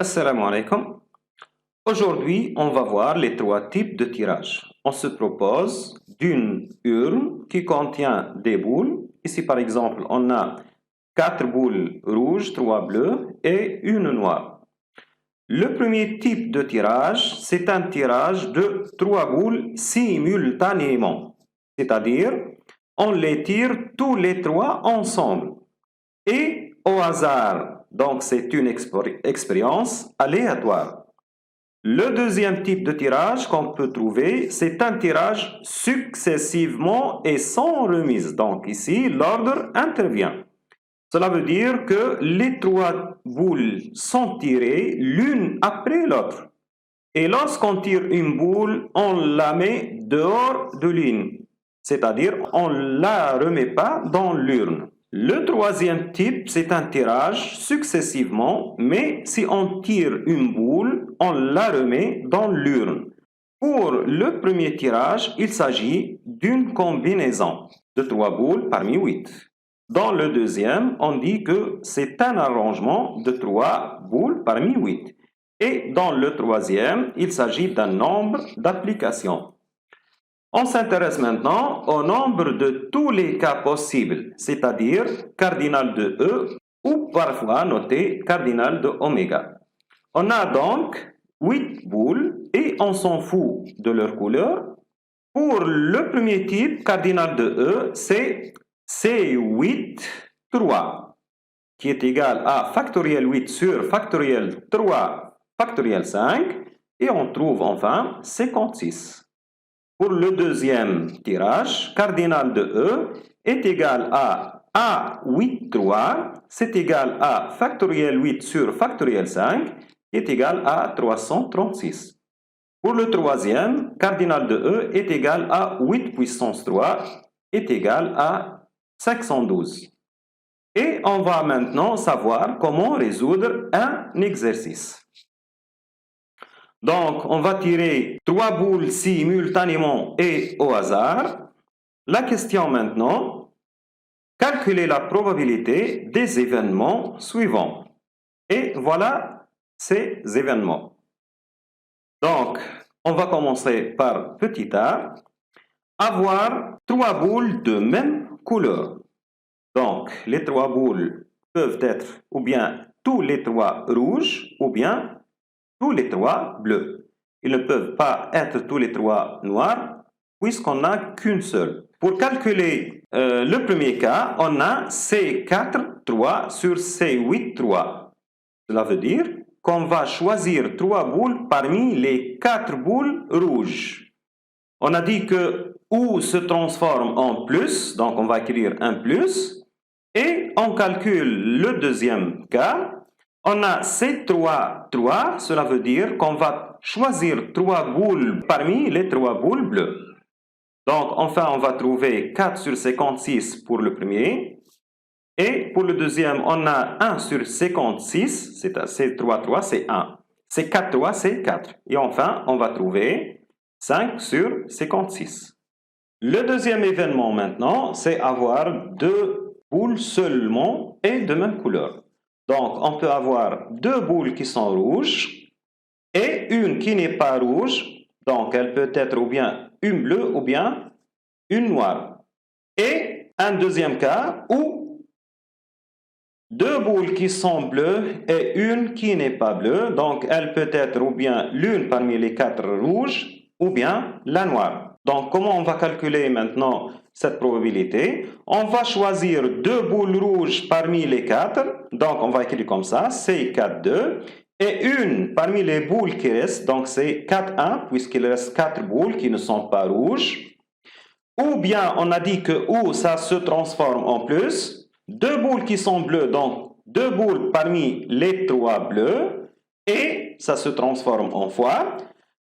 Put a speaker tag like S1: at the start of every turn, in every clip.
S1: Assalamu alaikum. Aujourd'hui, on va voir les trois types de tirage. On se propose d'une urne qui contient des boules. Ici, par exemple, on a 4 boules rouges, 3 bleues et une noire. Le premier type de tirage, c'est un tirage de 3 boules simultanément. C'est-à-dire, on les tire tous les 3 ensemble. Et au hasard, donc c'est une expérience aléatoire. Le deuxième type de tirage qu'on peut trouver, c'est un tirage successivement et sans remise. Donc ici, l'ordre intervient. Cela veut dire que les 3 boules sont tirées l'une après l'autre. Et lorsqu'on tire une boule, on la met dehors de l'urne. C'est-à-dire, on ne la remet pas dans l'urne. Le troisième type, c'est un tirage successivement, mais si on tire une boule, on la remet dans l'urne. Pour le premier tirage, il s'agit d'une combinaison de 3 boules parmi 8. Dans le deuxième, on dit que c'est un arrangement de 3 boules parmi 8. Et dans le troisième, il s'agit d'un nombre d'applications. On s'intéresse maintenant au nombre de tous les cas possibles, c'est-à-dire cardinal de E ou parfois noté cardinal de oméga. On a donc 8 boules et on s'en fout de leur couleur. Pour le premier type, cardinal de E, c'est C8, 3, qui est égal à factoriel 8 sur factoriel 3, factoriel 5, et on trouve enfin 56. Pour le deuxième tirage, cardinal de E est égal à A8, 3, c'est égal à factoriel 8 sur factoriel 5, est égal à 336. Pour le troisième, cardinal de E est égal à 8 puissance 3, est égal à 512. Et on va maintenant savoir comment résoudre un exercice. Donc, on va tirer 3 boules simultanément et au hasard. La question maintenant, calculer la probabilité des événements suivants. Et voilà ces événements. Donc, on va commencer par petit a. Avoir 3 boules de même couleur. Donc, les 3 boules peuvent être ou bien tous les 3 rouges ou bien tous les 3 bleus. Ils ne peuvent pas être tous les 3 noirs puisqu'on n'a qu'une seule. Pour calculer le premier cas, on a C4, 3 sur C8, 3. Cela veut dire qu'on va choisir 3 boules parmi les 4 boules rouges. On a dit que OU se transforme en plus, donc on va écrire un plus, et on calcule le deuxième cas. On a C3, 3, cela veut dire qu'on va choisir 3 boules parmi les 3 boules bleues. Donc, enfin, on va trouver 4 sur 56 pour le premier. Et pour le deuxième, on a 1 sur 56, c'est C3, 3, c'est 1. C4, 3, c'est 4. Et enfin, on va trouver 5 sur 56. Le deuxième événement maintenant, c'est avoir 2 boules seulement et de même couleur. Donc, on peut avoir 2 boules qui sont rouges et une qui n'est pas rouge. Donc, elle peut être ou bien une bleue ou bien une noire. Et un deuxième cas où 2 boules qui sont bleues et une qui n'est pas bleue. Donc, elle peut être ou bien l'une parmi les 4 rouges ou bien la noire. Donc, comment on va calculer maintenant cette probabilité? On va choisir 2 boules rouges parmi les 4. Donc, on va écrire comme ça, C4, 2. Et une parmi les boules qui restent, donc c'est 4, 1, puisqu'il reste 4 boules qui ne sont pas rouges. Ou bien, on a dit que OU, ça se transforme en plus. 2 boules qui sont bleues, donc 2 boules parmi les 3 bleus. Et ça se transforme en fois.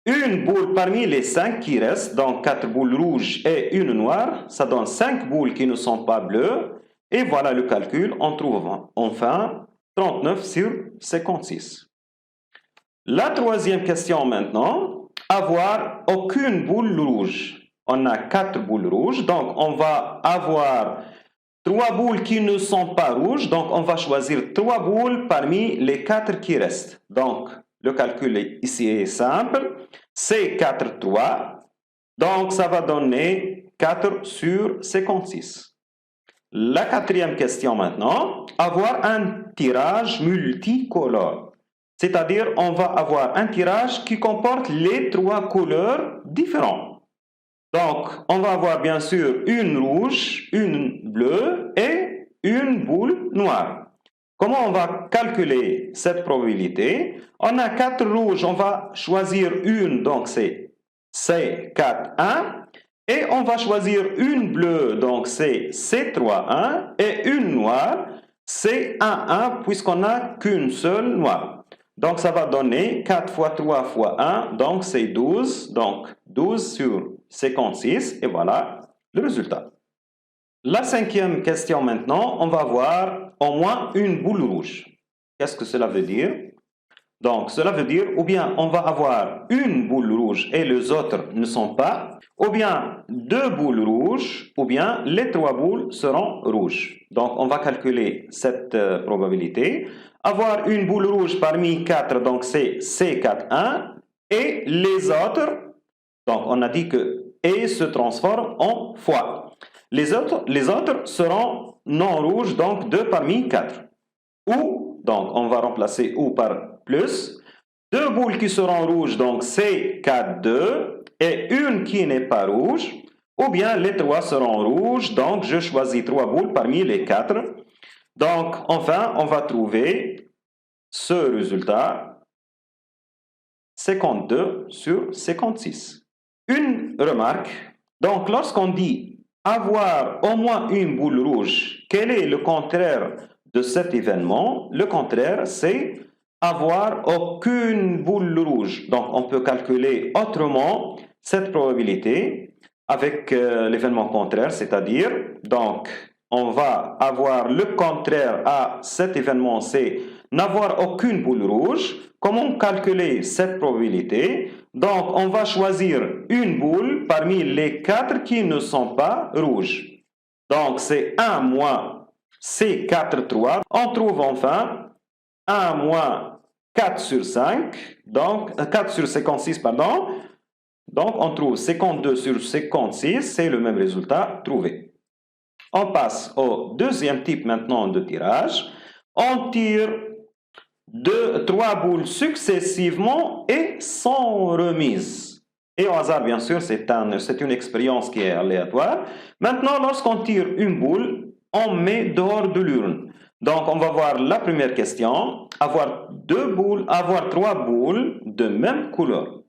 S1: Une boule parmi les 5 qui restent, donc 4 boules rouges et une noire, ça donne 5 boules qui ne sont pas bleues. Et voilà le calcul, on trouve enfin 39 sur 56. La troisième question maintenant, avoir aucune boule rouge. On a 4 boules rouges, donc on va avoir 3 boules qui ne sont pas rouges, donc on va choisir 3 boules parmi les 4 qui restent. Donc, le calcul ici est simple. C'est 4, 3. Donc, ça va donner 4 sur 56. La quatrième question maintenant, avoir un tirage multicolore. C'est-à-dire, on va avoir un tirage qui comporte les 3 couleurs différentes. Donc, on va avoir bien sûr une rouge, une bleue et une boule noire. Comment on va calculer cette probabilité? On a 4 rouges, on va choisir une, donc c'est C4-1. Et on va choisir une bleue, donc c'est C3-1. Et une noire, C1-1, puisqu'on n'a qu'une seule noire. Donc, ça va donner 4 fois 3 fois 1, donc c'est 12. Donc, 12 sur 56, et voilà le résultat. La cinquième question maintenant, on va voir au moins une boule rouge. Qu'est-ce que cela veut dire? Donc, cela veut dire, ou bien on va avoir une boule rouge et les autres ne sont pas, ou bien 2 boules rouges, ou bien les 3 boules seront rouges. Donc, on va calculer cette probabilité. Avoir une boule rouge parmi 4, donc c'est C4-1, et les autres, donc on a dit que et se transforme en fois. Les autres seront non rouges, donc 2 parmi 4. Ou, donc on va remplacer ou par plus. 2 boules qui seront rouges, donc c'est 4, 2, et une qui n'est pas rouge. Ou bien les 3 seront rouges, donc je choisis 3 boules parmi les 4. Donc enfin, on va trouver ce résultat, 52 sur 56. Une remarque, donc lorsqu'on dit avoir au moins une boule rouge, quel est le contraire de cet événement? Le contraire, c'est avoir aucune boule rouge. Donc, on peut calculer autrement cette probabilité avec l'événement contraire, c'est-à-dire, donc, on va avoir le contraire à cet événement, c'est n'avoir aucune boule rouge. Comment calculer cette probabilité? Donc, on va choisir une boule parmi les 4 qui ne sont pas rouges. Donc, c'est 1 moins C4, 3. On trouve enfin 1 moins 4 sur 5, donc 4 sur 56, pardon. Donc, on trouve 52 sur 56, c'est le même résultat trouvé. On passe au deuxième type maintenant de tirage. On tire 3 boules successivement et sans remise. Et au hasard, bien sûr, c'est une expérience qui est aléatoire. Maintenant, lorsqu'on tire une boule, on met dehors de l'urne. Donc, on va voir la première question. Avoir 3 boules de même couleur.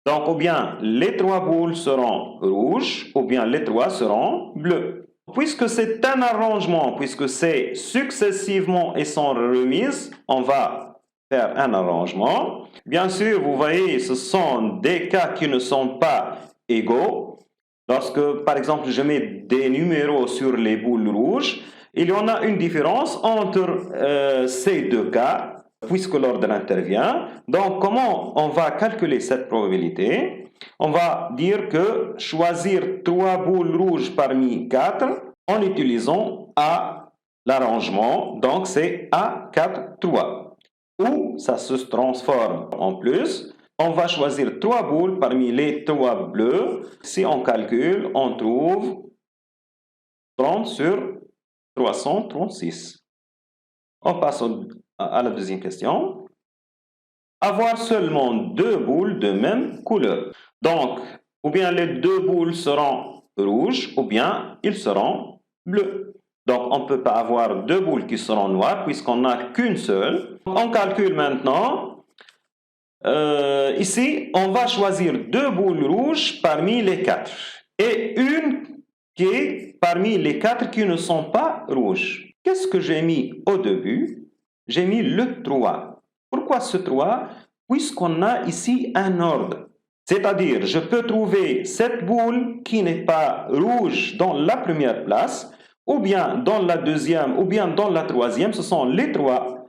S1: Donc, ou bien les 3 boules seront rouges, ou bien les 3 seront bleues. Puisque c'est un arrangement, puisque c'est successivement et sans remise, on va faire un arrangement. Bien sûr, vous voyez, ce sont des cas qui ne sont pas égaux. Lorsque, par exemple, je mets des numéros sur les boules rouges, il y en a une différence entre ces deux cas, puisque l'ordre intervient. Donc, comment on va calculer cette probabilité? On va dire que choisir 3 boules rouges parmi 4 en utilisant A, l'arrangement, donc c'est A4, 3. Ou ça se transforme en plus. On va choisir 3 boules parmi les 3 bleus. Si on calcule, on trouve 30 sur 336. On passe à la deuxième question. Avoir seulement 2 boules de même couleur. Donc, ou bien les 2 boules seront rouges, ou bien ils seront bleus. Donc, on ne peut pas avoir 2 boules qui seront noires, puisqu'on n'a qu'une seule. On calcule maintenant. Ici, on va choisir 2 boules rouges parmi les 4. Et une qui est parmi les 4 qui ne sont pas rouges. Qu'est-ce que j'ai mis au début? J'ai mis le 3. Pourquoi ce 3? Puisqu'on a ici un ordre. C'est-à-dire, je peux trouver cette boule qui n'est pas rouge dans la première place, ou bien dans la deuxième, ou bien dans la troisième. Ce sont les 3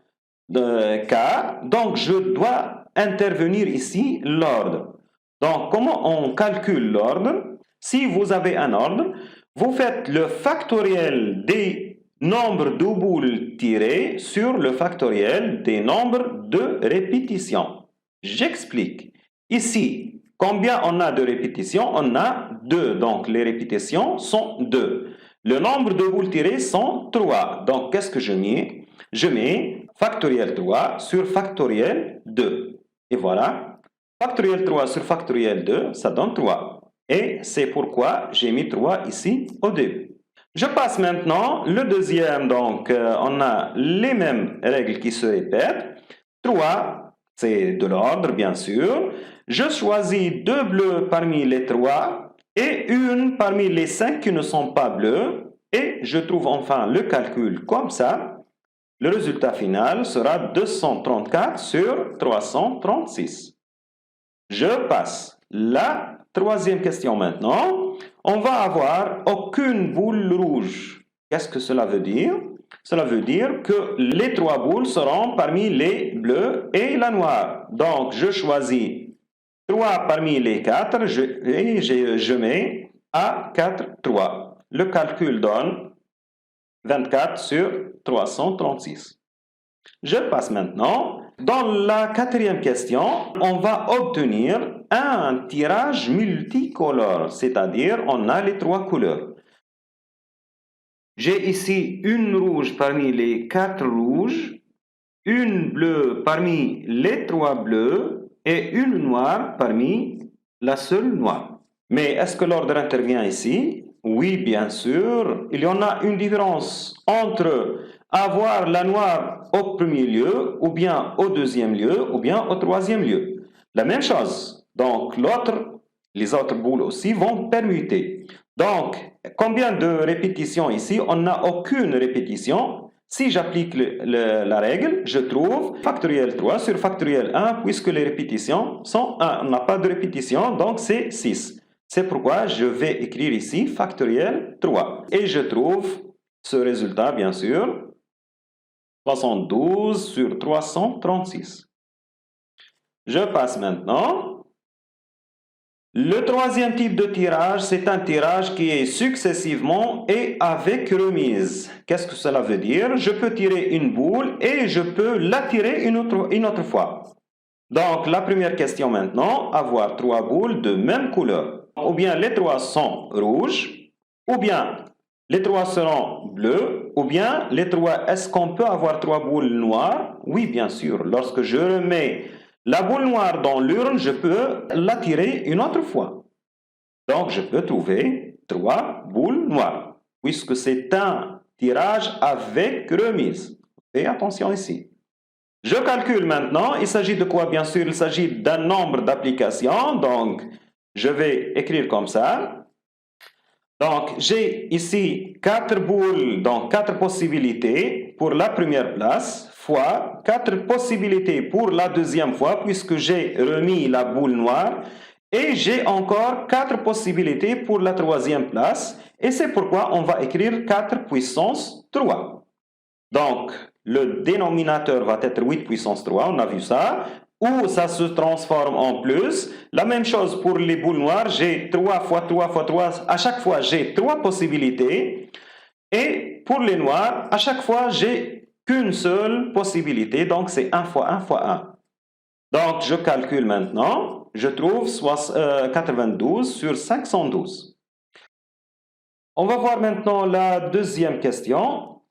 S1: cas. Donc, je dois intervenir ici l'ordre. Donc, comment on calcule l'ordre? Si vous avez un ordre, vous faites le factoriel des nombres de boules tirées sur le factoriel des nombres de répétitions. J'explique. Ici, combien on a de répétitions? On a 2, donc les répétitions sont 2. Le nombre de boules tirées sont 3. Donc, qu'est-ce que je mets? Je mets factoriel 3 sur factoriel 2. Et voilà, factoriel 3 sur factoriel 2, ça donne 3. Et c'est pourquoi j'ai mis 3 ici au début. Je passe maintenant le deuxième, donc on a les mêmes règles qui se répètent. 3, c'est de l'ordre bien sûr. Je choisis 2 bleus parmi les 3 et une parmi les 5 qui ne sont pas bleus. Et je trouve enfin le calcul comme ça. Le résultat final sera 234 sur 336. Je passe la troisième question maintenant. On va avoir aucune boule rouge. Qu'est-ce que cela veut dire? Cela veut dire que les 3 boules seront parmi les bleus et la noire. Donc, je choisis 3 parmi les 4 et je mets à 4, 3. Le calcul donne 24 sur 336. Je passe maintenant. Dans la quatrième question, on va obtenir un tirage multicolore, c'est-à-dire on a les 3 couleurs. J'ai ici une rouge parmi les 4 rouges, une bleue parmi les 3 bleus et une noire parmi la seule noire. Mais est-ce que l'ordre intervient ici? Oui, bien sûr. Il y en a une différence entre avoir la noire au premier lieu, ou bien au deuxième lieu, ou bien au troisième lieu. La même chose. Donc, les autres boules aussi vont permuter. Donc, combien de répétitions ici? On n'a aucune répétition. Si j'applique la règle, je trouve factoriel 3 sur factoriel 1, puisque les répétitions sont 1. On n'a pas de répétition, donc c'est 6. C'est pourquoi je vais écrire ici factoriel 3. Et je trouve ce résultat, bien sûr, 72 sur 336. Je passe maintenant. Le troisième type de tirage, c'est un tirage qui est successivement et avec remise. Qu'est-ce que cela veut dire? Je peux tirer une boule et je peux la tirer une autre fois. Donc, la première question maintenant, avoir 3 boules de même couleur. Ou bien les 3 sont rouges, ou bien les 3 seront bleus, ou bien les 3, est-ce qu'on peut avoir 3 boules noires? Oui, bien sûr. Lorsque je remets la boule noire dans l'urne, je peux la tirer une autre fois. Donc, je peux trouver 3 boules noires, puisque c'est un tirage avec remise. Faites attention ici. Je calcule maintenant. Il s'agit de quoi? Bien sûr, il s'agit d'un nombre d'applications. Donc, je vais écrire comme ça. Donc, j'ai ici 4 boules, donc 4 possibilités pour la première place, fois 4 possibilités pour la deuxième fois, puisque j'ai remis la boule noire, et j'ai encore 4 possibilités pour la troisième place, et c'est pourquoi on va écrire 4 puissance 3. Donc, le dénominateur va être 8 puissance 3, on a vu ça, ou ça se transforme en plus. La même chose pour les boules noires, j'ai 3 fois 3 fois 3, à chaque fois j'ai 3 possibilités. Et pour les noirs, à chaque fois j'ai qu'une seule possibilité, donc c'est 1 fois 1 fois 1. Donc je calcule maintenant, je trouve 92 sur 512. On va voir maintenant la deuxième question.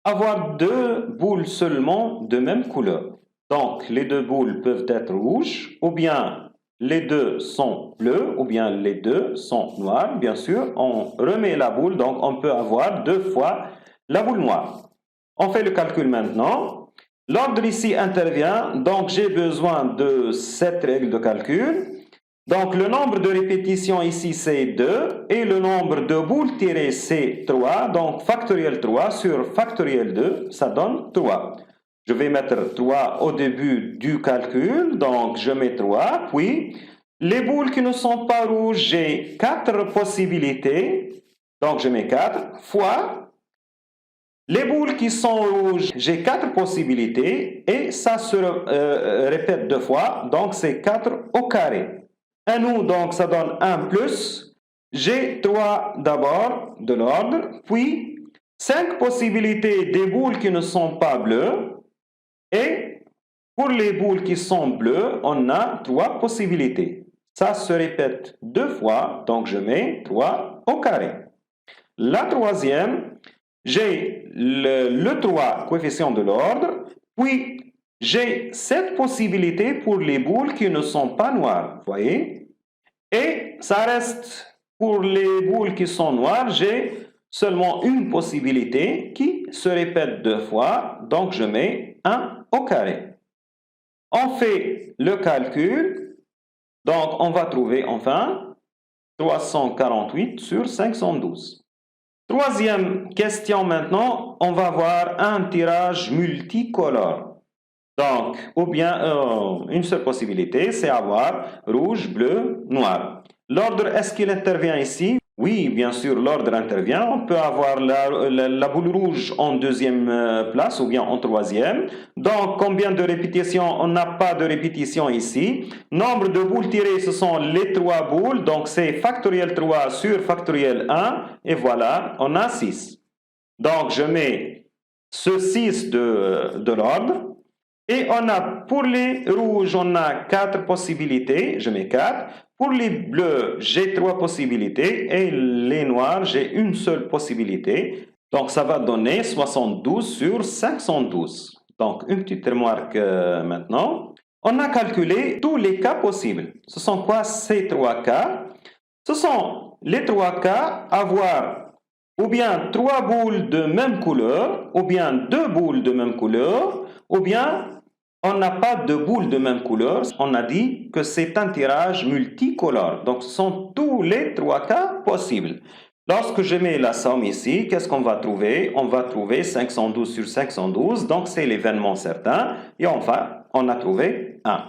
S1: Avoir 2 boules seulement de même couleur. Donc, les 2 boules peuvent être rouges, ou bien les 2 sont bleues, ou bien les 2 sont noires. Bien sûr, on remet la boule, donc on peut avoir 2 fois la boule noire. On fait le calcul maintenant. L'ordre ici intervient, donc j'ai besoin de cette règle de calcul. Donc, le nombre de répétitions ici, c'est 2, et le nombre de boules tirées, c'est 3. Donc, factoriel 3 sur factoriel 2, ça donne 3. Je vais mettre 3 au début du calcul, donc je mets 3, puis les boules qui ne sont pas rouges, j'ai 4 possibilités, donc je mets 4, fois les boules qui sont rouges, j'ai 4 possibilités, et ça se répète 2 fois, donc c'est 4 au carré. Un nous, donc ça donne 1 plus j'ai 3 d'abord de l'ordre, puis 5 possibilités des boules qui ne sont pas bleues, et pour les boules qui sont bleues, on a 3 possibilités. Ça se répète 2 fois, donc je mets 3 au carré. La troisième, j'ai le 3 coefficient de l'ordre, puis j'ai 7 possibilités pour les boules qui ne sont pas noires, vous voyez? Et ça reste, pour les boules qui sont noires, j'ai seulement une possibilité qui se répète 2 fois, donc je mets 1 au carré. On fait le calcul, donc on va trouver enfin 348 sur 512. Troisième question maintenant, on va voir un tirage multicolore. Donc, ou bien une seule possibilité, c'est avoir rouge, bleu, noir. L'ordre, est-ce qu'il intervient ici? Oui, bien sûr, l'ordre intervient. On peut avoir la boule rouge en deuxième place ou bien en troisième. Donc, combien de répétitions? On n'a pas de répétition ici. Nombre de boules tirées, ce sont les 3 boules. Donc, c'est factoriel 3 sur factoriel 1. Et voilà, on a 6. Donc, je mets ce 6 de l'ordre. Et on a, pour les rouges, on a 4 possibilités, je mets 4. Pour les bleus, j'ai 3 possibilités. Et les noirs, j'ai une seule possibilité. Donc, ça va donner 72 sur 512. Donc, une petite remarque maintenant. On a calculé tous les cas possibles. Ce sont quoi ces 3 cas? Ce sont les 3 cas, avoir ou bien 3 boules de même couleur, ou bien 2 boules de même couleur, ou bien on n'a pas de boules de même couleur. On a dit que c'est un tirage multicolore. Donc, ce sont tous les 3 cas possibles. Lorsque je mets la somme ici, qu'est-ce qu'on va trouver? On va trouver 512 sur 512. Donc, c'est l'événement certain. Et enfin, on a trouvé 1.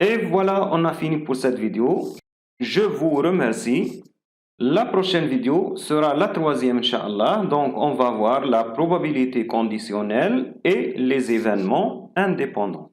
S1: Et voilà, on a fini pour cette vidéo. Je vous remercie. La prochaine vidéo sera la 3e, Inch'Allah. Donc, on va voir la probabilité conditionnelle et les événements indépendants.